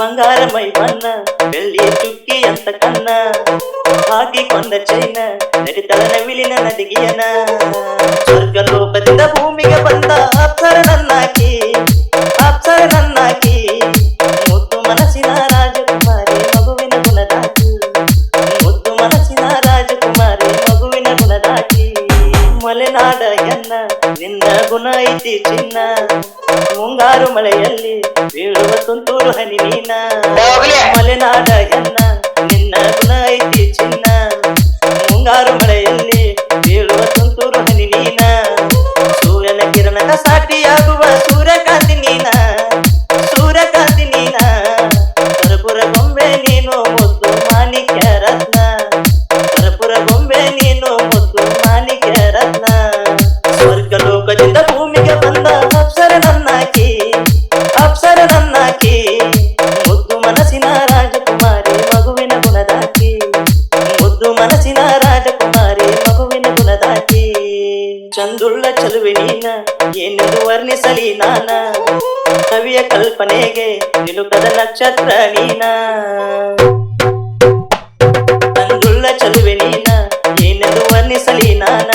ಬಂಗಾರಮೈ ಬಣ್ಣ ಬೆಳ್ಳಿ ಚುಕ್ಕಿ ಅಂತ ಕನ್ನ ಹಾಕಿಕೊಂಡ ಚೈನ ನಡಿತಳ ನವಿಲಿನ ನದಿಗೆಯನ ಸ್ವರ್ಗ ಲೋಕದಿಂದ ಭೂಮಿಗೆ ಬಂದ ಅಪ್ಸರ ನನ್ನಾಕಿ ಅಪ್ಸರ ನನ್ನಾಕಿ ಮುದ್ದು ಮನಸ್ಸಿನ ರಾಜಕುಮಾರಿ ಮಗುವಿನ ಗುಣದಾಕಿ ಮುದ್ದು ಮನಸ್ಸಿನ ರಾಜಕುಮಾರಿ ಮಗುವಿನ ಗುಣದಾಕಿ ಮಲೆನಾಡ ಎನ್ನ ನಿನ್ನ ಗುಣ ಐತಿ ಚಿನ್ನ ಮುಂಗಾರು ಮಳೆಯಲ್ಲಿ ಬೀಳುವ ತುಂತುರು ಹನಿ ನೀನ ಮಲೆನಾಡ ಎನ್ನ ನಿನ್ನ ಗುಣ ಐತಿ ಚಿನ್ನ ಮುಂಗಾರು ಮಳೆಯಲ್ಲಿ ಬೀಳುವ ತುಂತುರು ಹನಿ ನೀನ ಸೂರ್ಯನ ಕಿರಣದ ಸಾಟಿಯಾಗುವ ಸೂರ್ಯಕಾಂತಿ ನೀನ ಸೂರ್ಯಕಾಂತಿ ನೀನ ಕರ್ಪೂರ ಗೊಂಬೆ ನೀನು ಮುದ್ದು ಮಾಣಿಕ್ಯ ರತ್ನ ಕರ್ಪೂರ ಗೊಂಬೆ ನೀನು ಮುದ್ದು ಮಾಣಿಕ್ಯ ರತ್ನ ಸ್ವರ್ಗ ಲೋಕದಿಂದ ಭೂಮಿಗೆ ಬಂದ ಅಪ್ಸರ ನನ್ನಾಕಿ ಅಪ್ಸರ ನನ್ನಾಕಿ ಮುದ್ದು ಮನಸ್ಸಿನ ರಾಜಕುಮಾರಿ ಮಗುವಿನ ಗುಣದಾಕಿ ಮುದ್ದು ಮನಸ್ಸಿನ ರಾಜಕುಮಾರಿ ಮಗುವಿನ ಗುಣದಾಕಿ ಚಂದುಳ್ಳ ಚಲುವೆ ನೀನ ಏನೆಂದು ವರ್ಣಿಸಲಿ ನಾನ ಕವಿಯ ಕಲ್ಪನೆಗೆ ನಿಲುಕದ ನಕ್ಷತ್ರ ನೀನ ಚಂದುಳ್ಳ ಚಲುವೆ ನೀನ ಏನೆಂದು ವರ್ಣಿಸಲಿ ನಾನ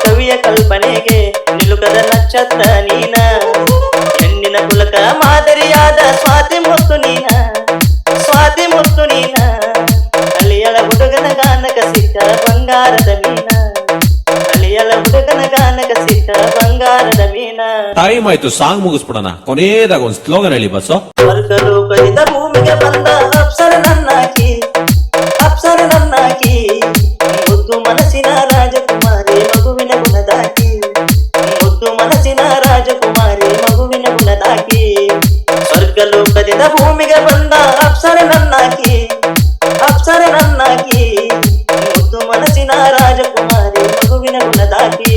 ಕವಿಯ ಕಲ್ಪನೆಗೆ ನಿಲುಕದ ನಕ್ಷತ್ರ ನೀನ ಹೆಣ್ಣಿನ ಕುಲಕ ಮಾದರಿಯಾದ ಸ್ವಾತಿ ಮುತ್ತು ನೀನ ಸ್ವಾತಿ ಮುತ್ತು ನೀನ ಅಳಿಯಳ ಹುಡುಗನ ಗಾನಕ ಸಿಕ್ಕ ಬಂಗಾರದ ಮೀನ ಅಳಿಯಳ ಹುಡುಗನ ಗಾನಕ ಸಿಕ್ಕ ಬಂಗಾರದ ಮೀನ. ಟೈಮ್ ಆಯ್ತು, ಸಾಂಗ್ ಮುಗಿಸ್ಬಿಡೋಣ. ಕೊನೆಯದಾಗ ಒಂದು ಸ್ಲೋಗನ್ ಹೇಳಿ ಬಸ್ಸು. ಸ್ವರ್ಗ ಲೋಕದಿಂದ ಭೂಮಿಗೆ ಬಂದ ಅಪ್ಸರ ನನ್ನಾಕಿ ಅಪ್ಸರ ನನ್ನಾಕಿ ಮುದ್ದು ಮನಸ್ಸಿನ ರಾಜಕುಮಾರಿ ಮಗುವಿನ ಗುಣದಾಕಿ ಮುದ್ದು ಮನಸ್ಸಿನ ರಾಜಕುಮಾರಿ ಮಗುವಿನ ಗುಣದಾಕಿ ಸ್ವರ್ಗ ಲೋಕದಿಂದ ಭೂಮಿಗೆ ಬಂದ ಅಪ್ಸರ ನನ್ನಾಕಿ ಅಪ್ಸರ ನನ್ನಾಕಿ ಮುದ್ದು ಮನಸ್ಸಿನ ರಾಜಕುಮಾರಿ ಮಗುವಿನ ಗುಣದಾಕಿ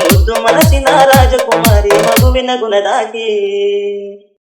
ಮುದ್ದು ಮನಸ್ಸಿನ ರಾಜಕುಮಾರಿ ಮಗುವಿನ ಗುಣದಾಕಿ.